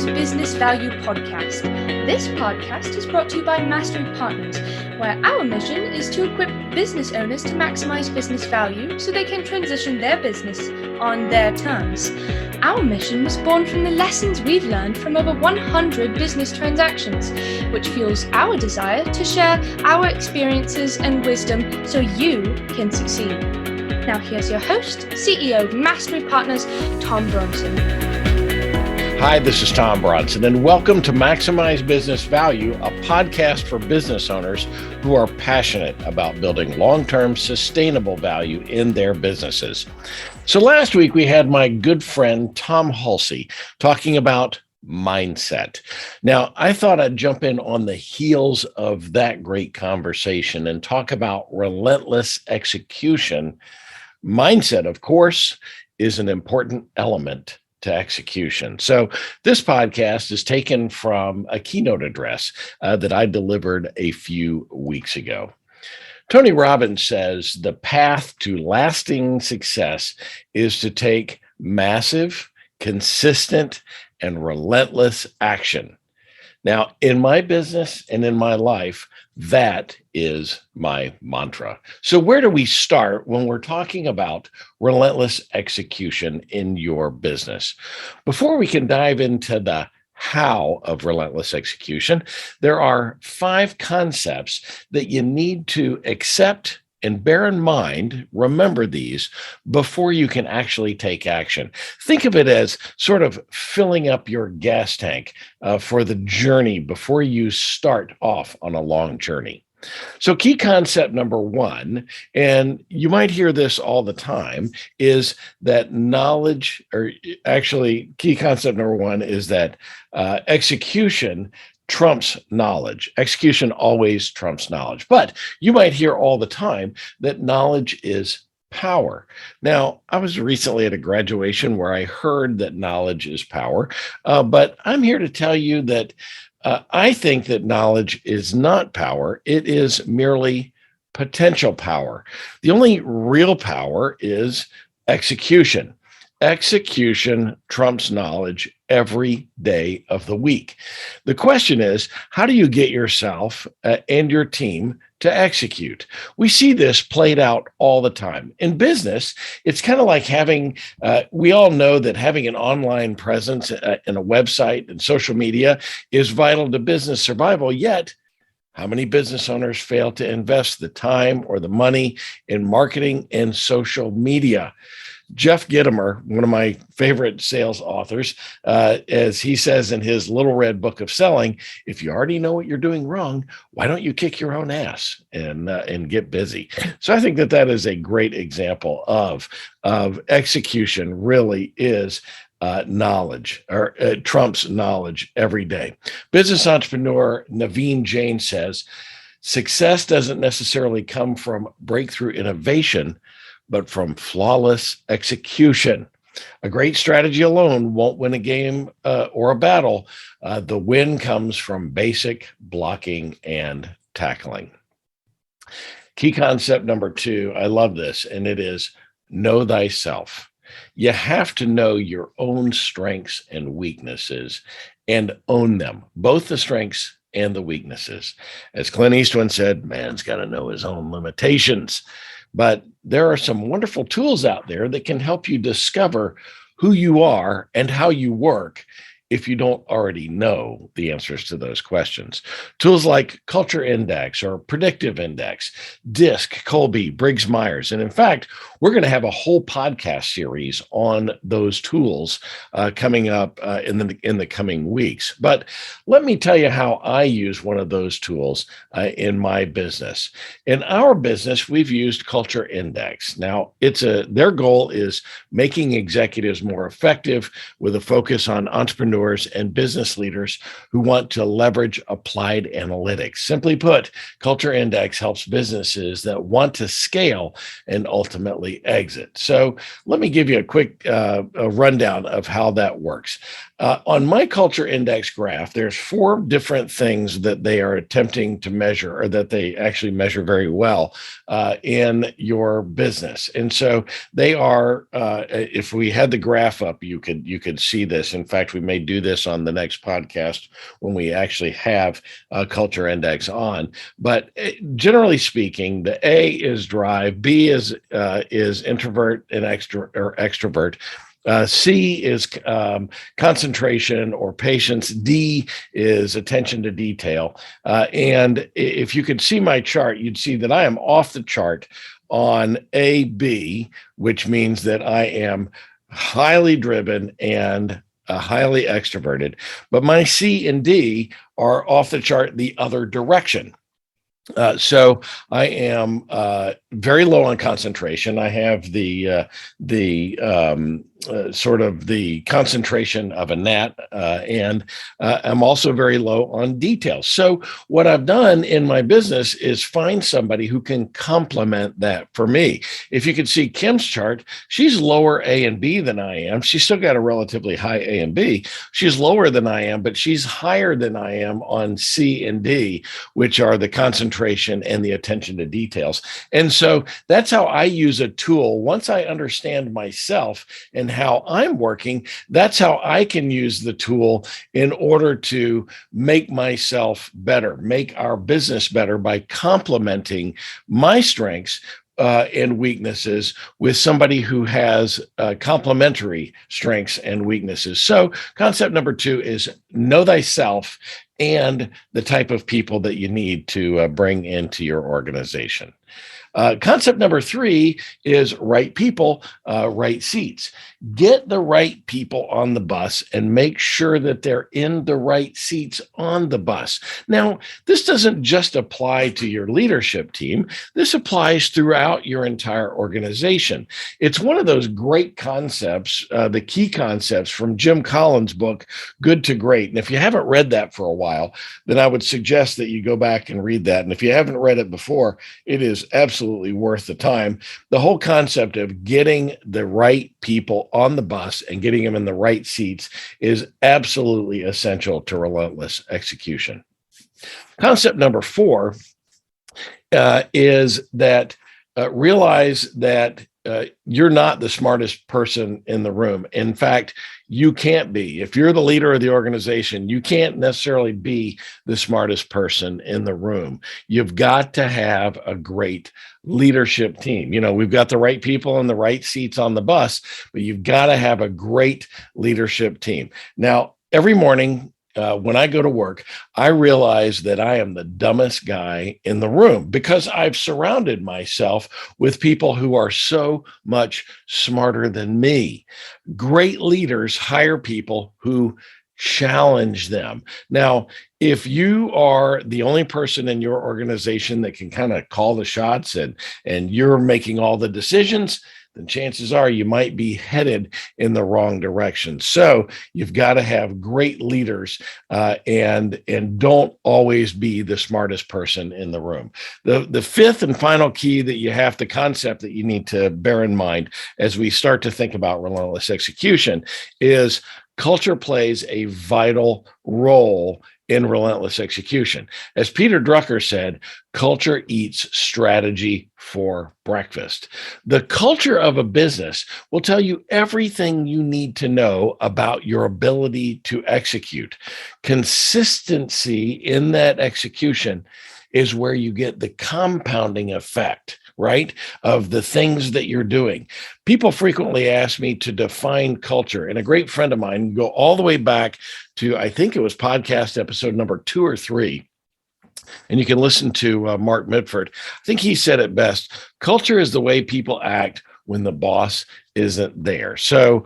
Maximize Business Value podcast. This podcast is brought to you by Mastery Partners, where our mission is to equip business owners to maximize business value so they can transition their business on their terms. Our mission was born from the lessons we've learned from over 100 business transactions, which fuels our desire to share our experiences and wisdom so you can succeed. Now here's your host, CEO of Mastery Partners, Tom Bronson. Hi, this is Tom Bronson, and welcome to Maximize Business Value, a podcast for business owners who are passionate about building long-term sustainable value in their businesses. So last week we had my good friend Tom Halsey talking about mindset. Now, I thought I'd jump in on the heels of that great conversation and talk about relentless execution. Mindset, of course, is an important element to execution. So this podcast is taken from a keynote address that I delivered a few weeks ago. Tony Robbins says the path to lasting success is to take massive, consistent, and relentless action. Now, in my business and in my life, that is my mantra. So where do we start when we're talking about relentless execution in your business? Before we can dive into the how of relentless execution, there are 5 concepts that you need to accept and bear in mind, remember these before you can actually take action. Think of it as sort of filling up your gas tank for the journey before you start off on a long journey. So key concept number 1, and you might hear this all the time, is that knowledge, or actually key concept number 1 is that execution trumps knowledge. Execution always trumps knowledge. But you might hear all the time that knowledge is power. Now, I was recently at a graduation where I heard that knowledge is power, but I'm here to tell you that I think that knowledge is not power. It is merely potential power. The only real power is execution. Execution trumps knowledge every day of the week. The question is, how do you get yourself and your team to execute? We see this played out all the time. In business, it's kind of like having, we all know that having an online presence and a website and social media is vital to business survival, yet how many business owners fail to invest the time or the money in marketing and social media? Jeff Gitomer, one of my favorite sales authors, as he says in his Little Red Book of Selling, if you already know what you're doing wrong, why don't you kick your own ass and get busy? So I think that is a great example of execution really is knowledge, or trumps knowledge every day. Business entrepreneur Naveen Jain says, success doesn't necessarily come from breakthrough innovation, but from flawless execution. A great strategy alone won't win a game or a battle. The win comes from basic blocking and tackling. Key concept number 2, I love this, and it is know thyself. You have to know your own strengths and weaknesses and own them, both the strengths and the weaknesses. As Clint Eastwood said, man's got to know his own limitations. But there are some wonderful tools out there that can help you discover who you are and how you work if you don't already know the answers to those questions. Tools like Culture Index or Predictive Index, DISC, Colby, Briggs-Myers. And in fact, we're going to have a whole podcast series on those tools coming up in the coming weeks. But let me tell you how I use one of those tools in my business. In our business, we've used Culture Index. Now, their goal is making executives more effective with a focus on entrepreneurs and business leaders who want to leverage applied analytics. Simply put, Culture Index helps businesses that want to scale and ultimately exit. So let me give you a quick rundown of how that works. On my Culture Index graph, there's 4 different things that they are attempting to measure, or that they actually measure very well in your business. And so they are, if we had the graph up, you could see this. In fact, we may do this on the next podcast when we actually have a culture index on. But generally speaking, the A is drive, B is introvert and extrovert. C is concentration or patience. D is attention to detail. And if you could see my chart, you'd see that I am off the chart on AB, which means that I am highly driven and highly extroverted. But my C and D are off the chart the other direction. So I am very low on concentration. I have the sort of the concentration of a gnat, and I'm also very low on details. So what I've done in my business is find somebody who can complement that for me. If you could see Kim's chart, she's lower A and B than I am. She's still got a relatively high A and B. She's lower than I am, but she's higher than I am on C and D, which are the concentration and the attention to details. And so that's how I use a tool. Once I understand myself and how I'm working, that's how I can use the tool in order to make myself better, make our business better by complementing my strengths and weaknesses with somebody who has complementary strengths and weaknesses. So concept number 2 is know thyself and the type of people that you need to bring into your organization. Concept number 3 is right people, right seats. Get the right people on the bus and make sure that they're in the right seats on the bus. Now, this doesn't just apply to your leadership team. This applies throughout your entire organization. It's one of those great concepts, the key concepts from Jim Collins' book, Good to Great. And if you haven't read that for a while, then I would suggest that you go back and read that. And if you haven't read it before, it is absolutely worth the time. The whole concept of getting the right people on the bus and getting them in the right seats is absolutely essential to relentless execution. Concept number 4 is that realize that you're not the smartest person in the room. In fact, you can't be. If you're the leader of the organization, you can't necessarily be the smartest person in the room. You've got to have a great leadership team. You know, we've got the right people in the right seats on the bus, but you've got to have a great leadership team. Now, every morning, when I go to work, I realize that I am the dumbest guy in the room because I've surrounded myself with people who are so much smarter than me. Great leaders hire people who challenge them. Now, if you are the only person in your organization that can kind of call the shots and you're making all the decisions, then chances are you might be headed in the wrong direction. So you've got to have great leaders and don't always be the smartest person in the room. The fifth and final key that you have, the concept that you need to bear in mind as we start to think about relentless execution is culture plays a vital role in relentless execution. As Peter Drucker said, culture eats strategy for breakfast. The culture of a business will tell you everything you need to know about your ability to execute. Consistency in that execution is where you get the compounding effect, right, of the things that you're doing. People frequently ask me to define culture, and a great friend of mine, go all the way back to, I think it was podcast episode number 2 or 3, and you can listen to Mark Midford. I think he said it best. Culture is the way people act when the boss isn't there. So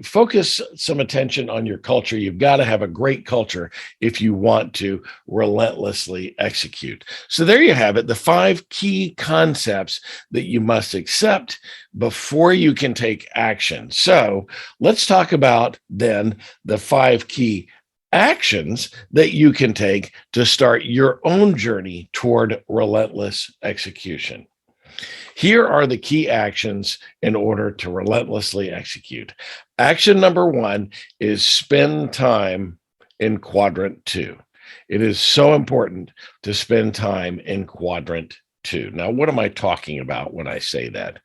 focus some attention on your culture. You've got to have a great culture if you want to relentlessly execute. So there you have it, the 5 key concepts that you must accept before you can take action. So let's talk about then the 5 key actions that you can take to start your own journey toward relentless execution. Here are the key actions in order to relentlessly execute. Action number 1 is spend time in quadrant 2. It is so important to spend time in quadrant two. Now, what am I talking about when I say that?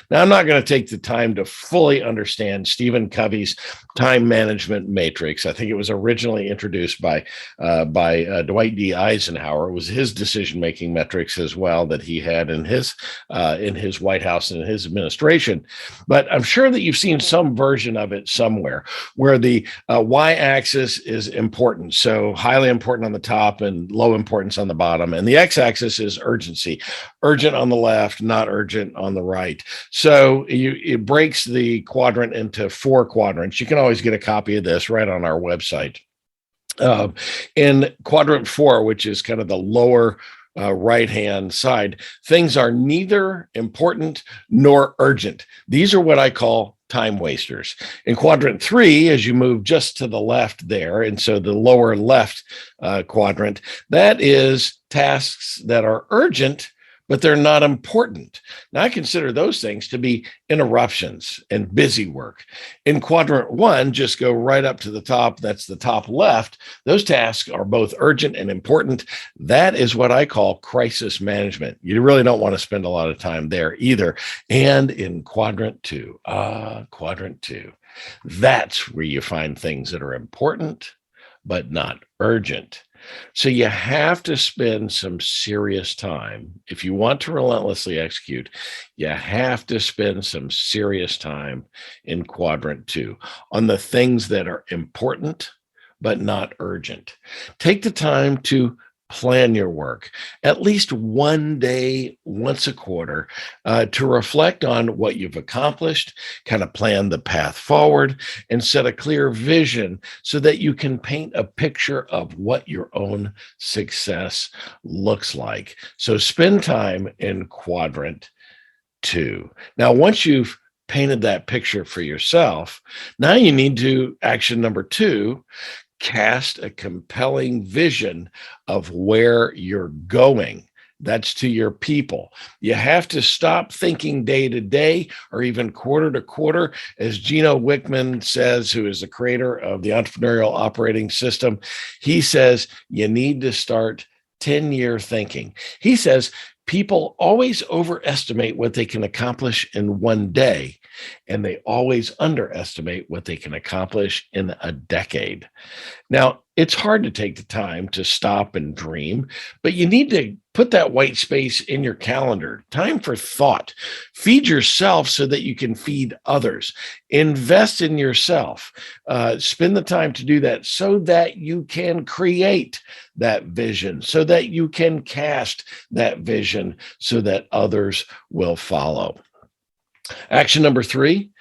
Now, I'm not going to take the time to fully understand Stephen Covey's time management matrix. I think it was originally introduced by Dwight D. Eisenhower. It was his decision-making metrics as well that he had in his White House and his administration. But I'm sure that you've seen some version of it somewhere where the y-axis is important, so highly important on the top and low importance on the bottom, and the x-axis is urgency. Urgent on the left, not urgent on the right. So it breaks the quadrant into 4 quadrants. You can always get a copy of this right on our website. In quadrant 4, which is kind of the lower right-hand side, things are neither important nor urgent. These are what I call time wasters. In quadrant 3, as you move just to the left there, and so the lower left quadrant, that is tasks that are urgent, but they're not important. Now, I consider those things to be interruptions and busy work. In quadrant 1, just go right up to the top. That's the top left. Those tasks are both urgent and important. That is what I call crisis management. You really don't want to spend a lot of time there either. And in quadrant 2, that's where you find things that are important, but not urgent. So you have to spend some serious time. If you want to relentlessly execute, you have to spend some serious time in quadrant 2 on the things that are important, but not urgent. Take the time to plan your work at least one day, once a quarter, to reflect on what you've accomplished, kind of plan the path forward, and set a clear vision so that you can paint a picture of what your own success looks like. So spend time in quadrant 2. Now, once you've painted that picture for yourself, now you need to action number 2, cast a compelling vision of where you're going. That's to your people. You have to stop thinking day to day or even quarter to quarter. As Gino Wickman says, who is the creator of the entrepreneurial operating system, he says you need to start 10-year thinking. He says people always overestimate what they can accomplish in one day, and they always underestimate what they can accomplish in a decade. Now, it's hard to take the time to stop and dream, but you need to put that white space in your calendar. Time for thought. Feed yourself so that you can feed others. Invest in yourself. Spend the time to do that so that you can create that vision, so that you can cast that vision, so that others will follow. Action number 3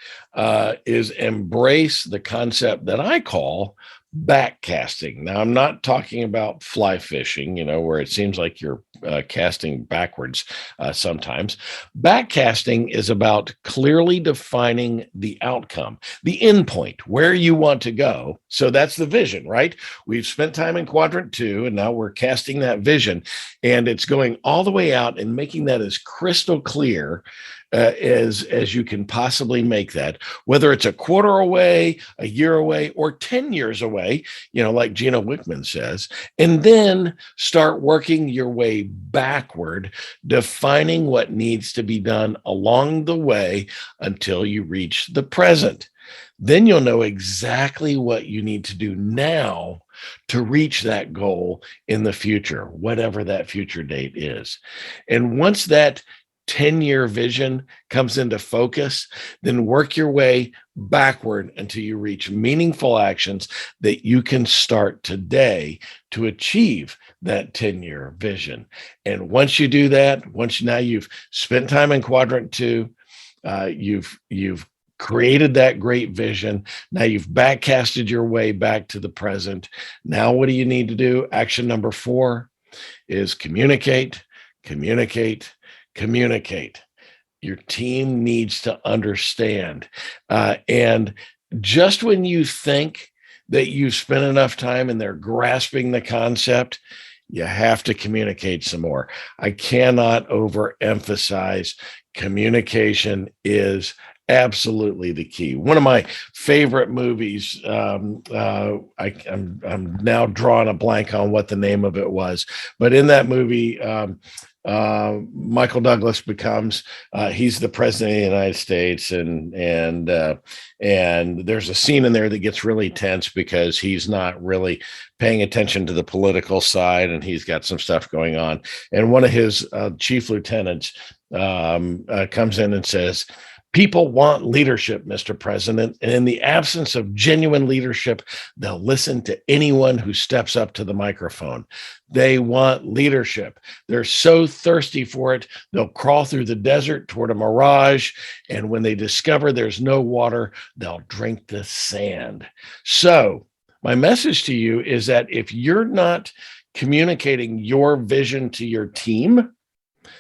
is embrace the concept that I call backcasting. Now, I'm not talking about fly fishing, where it seems like you're casting backwards sometimes. Backcasting is about clearly defining the outcome, the end point, where you want to go. So that's the vision, right? We've spent time in quadrant 2, and now we're casting that vision, and it's going all the way out and making that as crystal clear as you can possibly make that, whether it's a quarter away, a year away, or 10 years away, like Gino Wickman says, and then start working your way backward, defining what needs to be done along the way until you reach the present. Then you'll know exactly what you need to do now to reach that goal in the future, whatever that future date is. And once that 10-year vision comes into focus, then work your way backward until you reach meaningful actions that you can start today to achieve that 10-year vision. And once you do that, now you've spent time in quadrant 2, you've created that great vision. Now you've backcasted your way back to the present. Now what do you need to do? Action number 4 is communicate. Your team needs to understand. And just when you think that you've spent enough time and they're grasping the concept, you have to communicate some more. I cannot overemphasize communication is absolutely the key. One of my favorite movies, I'm now drawing a blank on what the name of it was, but in that movie, Michael Douglas becomes he's the president of the United States, and there's a scene in there that gets really tense because he's not really paying attention to the political side, and he's got some stuff going on. And one of his chief lieutenants comes in and says, "People want leadership, Mr. President, and in the absence of genuine leadership, they'll listen to anyone who steps up to the microphone. They want leadership. They're so thirsty for it, they'll crawl through the desert toward a mirage, and when they discover there's no water, they'll drink the sand." So, my message to you is that if you're not communicating your vision to your team,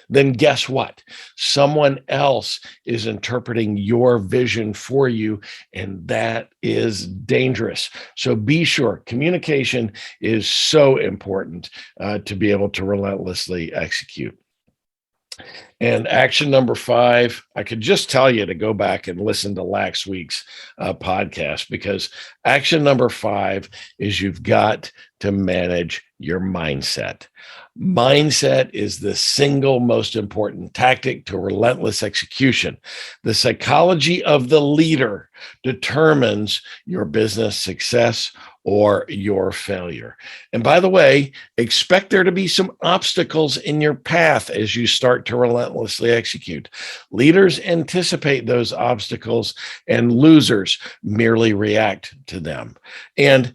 then guess what? Someone else is interpreting your vision for you, and that is dangerous. So be sure communication is so important to be able to relentlessly execute. And action number 5, I could just tell you to go back and listen to last week's podcast, because action number 5 is you've got to manage your mindset. Mindset is the single most important tactic to relentless execution. The psychology of the leader determines your business success or your failure. And by the way, expect there to be some obstacles in your path as you start to relentlessly execute. Leaders anticipate those obstacles, and losers merely react to them. And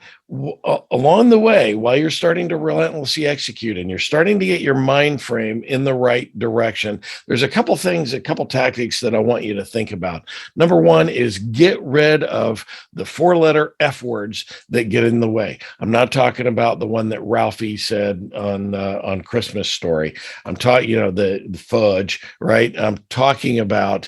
along the way, while you're starting to relentlessly execute and you're starting to get your mind frame in the right direction, there's a couple tactics that I want you to think about. Number 1 is get rid of the 4-letter F words that get in the way. I'm not talking about the one that Ralphie said on Christmas Story. I'm talking, the fudge, right? I'm talking about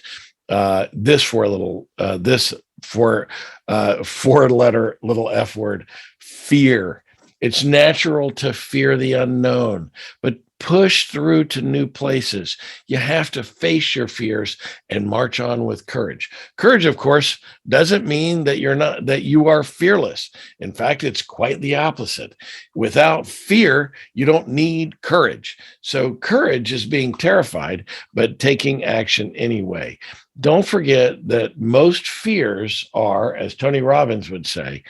this 4-letter little F word, fear. It's natural to fear the unknown, but push through to new places. You have to face your fears and march on with courage. Courage, of course, doesn't mean that you are fearless. In fact, it's quite the opposite. Without fear, you don't need courage. So courage is being terrified, but taking action anyway. Don't forget that most fears are, as Tony Robbins would say,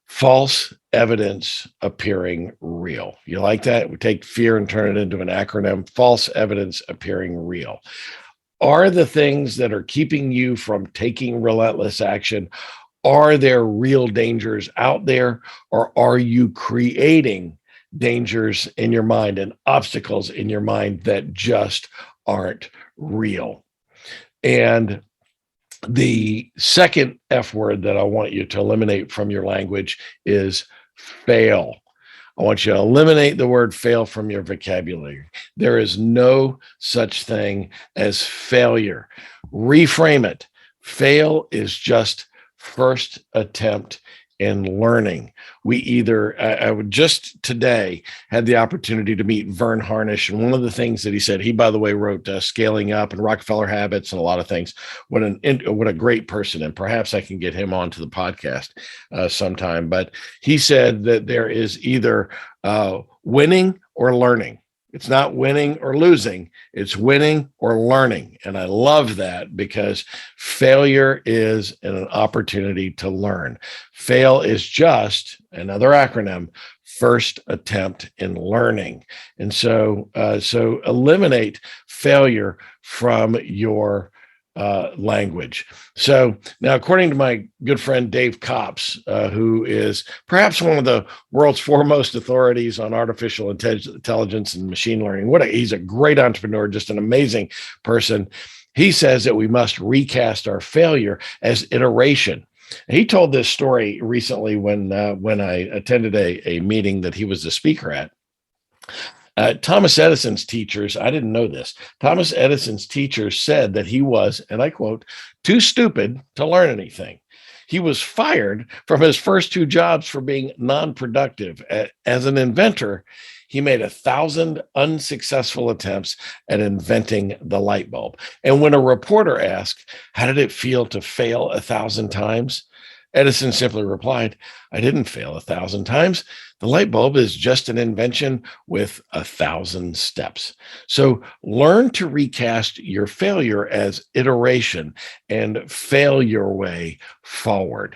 false evidence appearing real. You like that? We take fear and turn it into an acronym: false evidence appearing real. Are the things that are keeping you from taking relentless action, are there real dangers out there, or are you creating dangers in your mind and obstacles in your mind that just aren't real? And the second F word that I want you to eliminate from your language is fail. I want you to eliminate the word fail from your vocabulary. There is no such thing as failure. Reframe it. Fail is just first attempt in learning. I would just today had the opportunity to meet Vern Harnish, and one of the things that he said, he, by the way, wrote Scaling Up and Rockefeller Habits and a lot of things. What a great person, and perhaps I can get him onto the podcast sometime. But he said that there is either winning or learning. It's not winning or losing, it's winning or learning. And I love that, because failure is an opportunity to learn. Fail is just another acronym: first attempt in learning. And so eliminate failure from your language. So now, according to my good friend Dave Copps, who is perhaps one of the world's foremost authorities on artificial intelligence and machine learning, he's a great entrepreneur, just an amazing person. He says that we must recast our failure as iteration. He told this story recently when I attended a meeting that he was the speaker at. Thomas Edison's teachers, I didn't know this, Thomas Edison's teachers said that he was, and I quote, too stupid to learn anything. He was fired from his first 2 jobs for being non-productive. As an inventor, he made 1,000 unsuccessful attempts at inventing the light bulb. And when a reporter asked, how did it feel to fail 1,000 times? Edison simply replied, I didn't fail 1,000 times. The light bulb is just an invention with 1,000 steps. So learn to recast your failure as iteration and fail your way forward.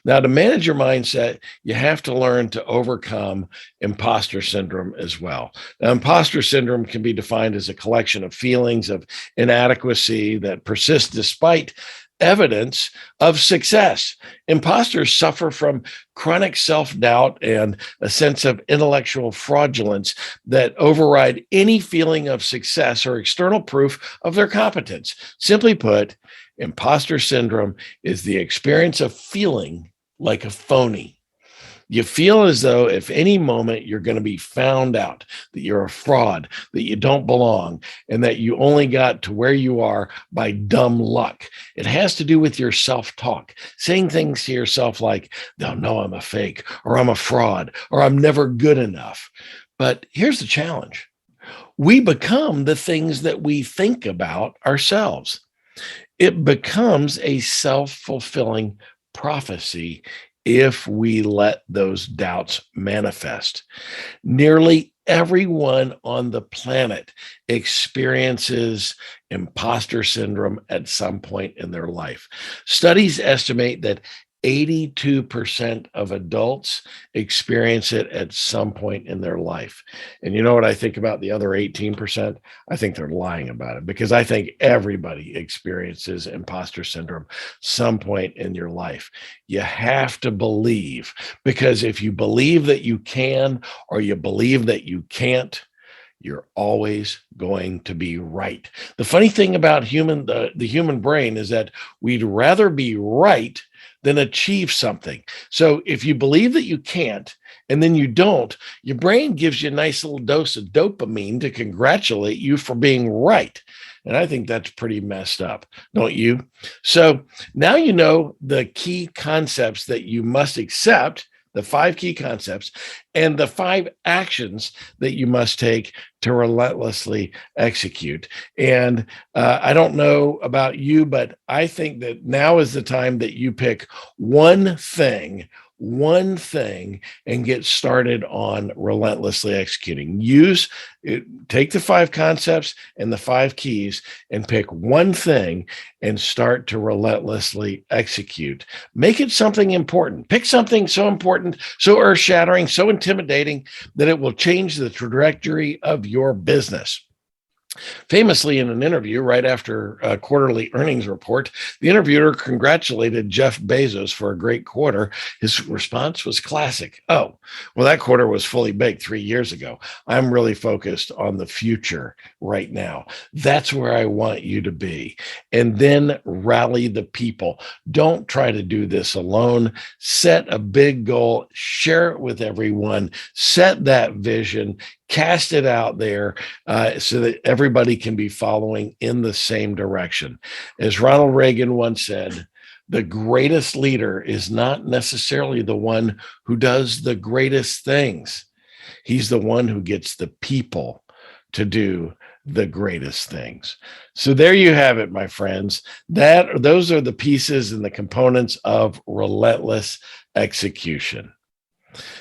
Now, to manage your mindset, you have to learn to overcome imposter syndrome as well. Now, imposter syndrome can be defined as a collection of feelings of inadequacy that persist despite evidence of success. Imposters suffer from chronic self-doubt and a sense of intellectual fraudulence that override any feeling of success or external proof of their competence. Simply put, imposter syndrome is the experience of feeling like a phony. You feel as though if any moment you're going to be found out, that you're a fraud, that you don't belong, and that you only got to where you are by dumb luck. It has to do with your self-talk, saying things to yourself like, they'll know I'm a fake, or I'm a fraud, or I'm never good enough. But here's the challenge. We become the things that we think about ourselves. It becomes a self-fulfilling prophecy if we let those doubts manifest. Nearly everyone on the planet experiences imposter syndrome at some point in their life. Studies estimate that 82% of adults experience it at some point in their life. And you know what I think about the other 18%? I think they're lying about it, because I think everybody experiences imposter syndrome some point in your life. You have to believe, because if you believe that you can or you believe that you can't, you're always going to be right. The funny thing about the human brain is that we'd rather be right than achieve something. So if you believe that you can't, and then you don't, your brain gives you a nice little dose of dopamine to congratulate you for being right. And I think that's pretty messed up, don't you? So now you know the key concepts that you must accept, the 5 key concepts, and the 5 actions that you must take to relentlessly execute. And I don't know about you, but I think that now is the time that you pick one thing, and get started on relentlessly executing. Take the 5 concepts and the 5 keys and pick one thing and start to relentlessly execute. Make it something important. Pick something so important, so earth-shattering, so intimidating that it will change the trajectory of your business. Famously, in an interview right after a quarterly earnings report, the interviewer congratulated Jeff Bezos for a great quarter. His response was classic. Oh, well, that quarter was fully baked 3 years ago. I'm really focused on the future right now. That's where I want you to be. And then rally the people. Don't try to do this alone. Set a big goal, share it with everyone, set that vision, cast it out there so that everybody can be following in the same direction. As Ronald Reagan once said, the greatest leader is not necessarily the one who does the greatest things. He's the one who gets the people to do the greatest things. So there you have it, my friends. Those are the pieces and the components of relentless execution.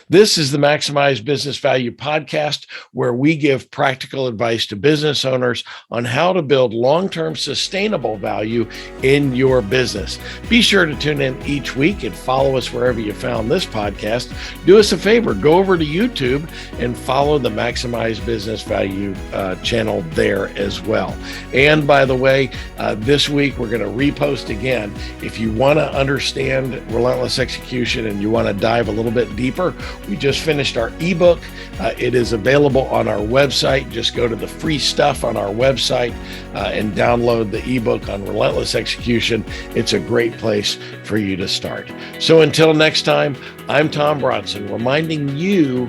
This is the Maximize Business Value podcast, where we give practical advice to business owners on how to build long-term sustainable value in your business. Be sure to tune in each week and follow us wherever you found this podcast. Do us a favor, go over to YouTube and follow the Maximize Business Value channel there as well. And by the way, this week we're going to repost again. If you want to understand relentless execution and you want to dive a little bit deeper, we just finished our ebook. It is available on our website. Just go to the free stuff on our website and download the ebook on relentless execution. It's a great place for you to start. So until next time, I'm Tom Bronson, reminding you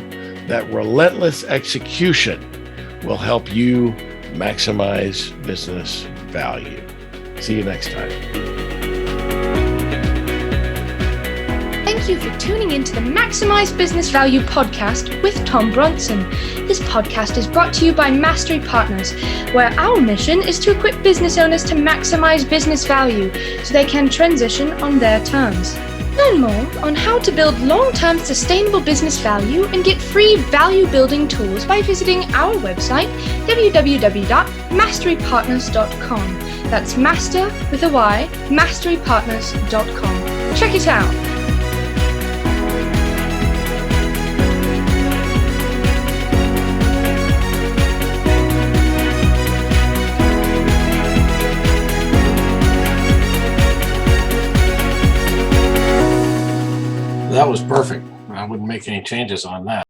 that relentless execution will help you maximize business value. See you next time. Thank you for tuning in to the Maximize Business Value podcast with Tom Bronson. This podcast is brought to you by Mastery Partners, where our mission is to equip business owners to maximize business value so they can transition on their terms. Learn more on how to build long-term sustainable business value and get free value-building tools by visiting our website, www.masterypartners.com. That's master with a Y, masterypartners.com. Check it out. That was perfect. I wouldn't make any changes on that.